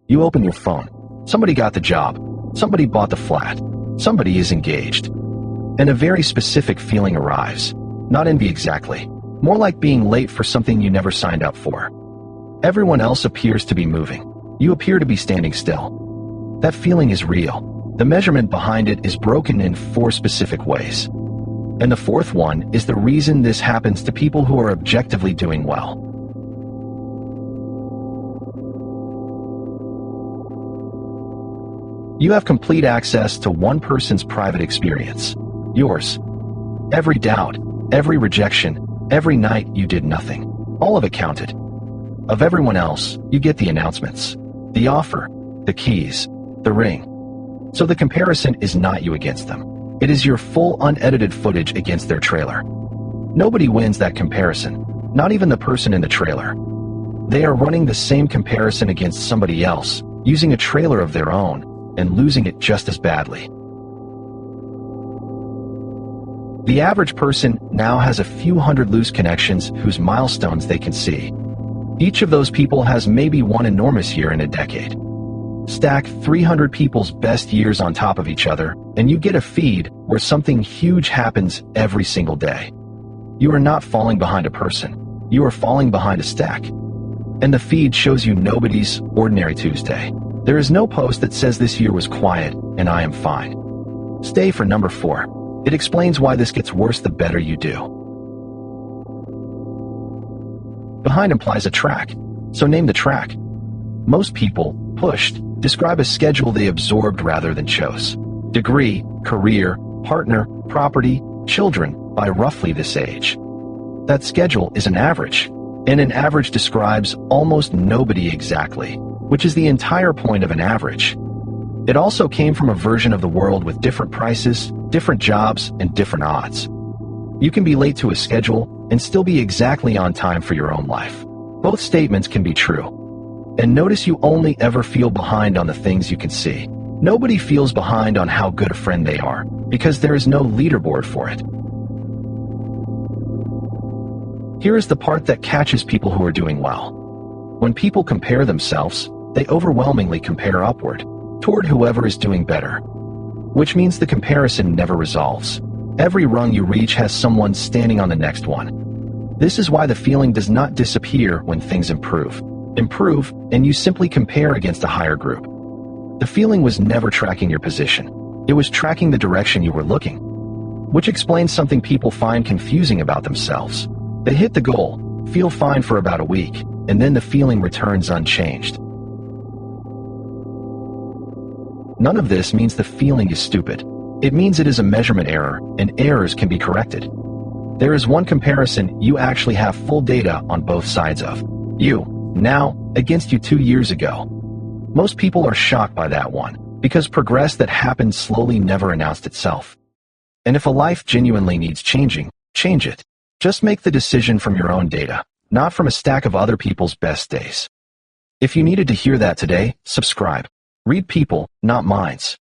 You open your phone. Somebody got the job. Somebody bought the flat. Somebody is engaged. And a very specific feeling arrives. Not envy exactly. More like being late for something you never signed up for. Everyone else appears to be moving. You appear to be standing still. That feeling is real. The measurement behind it is broken in 4 specific ways. And the 4th one is the reason this happens to people who are objectively doing well. You have complete access to one person's private experience. Yours. Every doubt, every rejection, every night you did nothing. All of it counted. Of everyone else, you get the announcements, the offer, the keys, the ring. So the comparison is not you against them. It is your full unedited footage against their trailer. Nobody wins that comparison, not even the person in the trailer. They are running the same comparison against somebody else, using a trailer of their own, and losing it just as badly. The average person now has a few hundred loose connections whose milestones they can see. Each of those people has maybe one enormous year in a decade. Stack 300 people's best years on top of each other, and you get a feed where something huge happens every single day. You are not falling behind a person. You are falling behind a stack. And the feed shows you nobody's ordinary Tuesday. There is no post that says this year was quiet and I am fine. Stay for number 4. It explains why this gets worse the better you do. Behind implies a track, so name the track. Most people, pushed, describe a schedule they absorbed rather than chose. Degree, career, partner, property, children, by roughly this age. That schedule is an average, and an average describes almost nobody exactly, which is the entire point of an average. It also came from a version of the world with different prices, different jobs, and different odds. You can be late to a schedule and still be exactly on time for your own life. Both statements can be true. And notice you only ever feel behind on the things you can see. Nobody feels behind on how good a friend they are, because there is no leaderboard for it. Here is the part that catches people who are doing well. When people compare themselves, they overwhelmingly compare upward, toward whoever is doing better. Which means the comparison never resolves. Every rung you reach has someone standing on the next one. This is why the feeling does not disappear when things improve. Improve, and you simply compare against a higher group. The feeling was never tracking your position. It was tracking the direction you were looking. Which explains something people find confusing about themselves. They hit the goal, feel fine for about a week, and then the feeling returns unchanged. None of this means the feeling is stupid. It means it is a measurement error, and errors can be corrected. There is one comparison you actually have full data on both sides of. You, now, against you 2 years ago. Most people are shocked by that one, because progress that happened slowly never announced itself. And if a life genuinely needs changing, change it. Just make the decision from your own data, not from a stack of other people's best days. If you needed to hear that today, subscribe. Read people, not minds.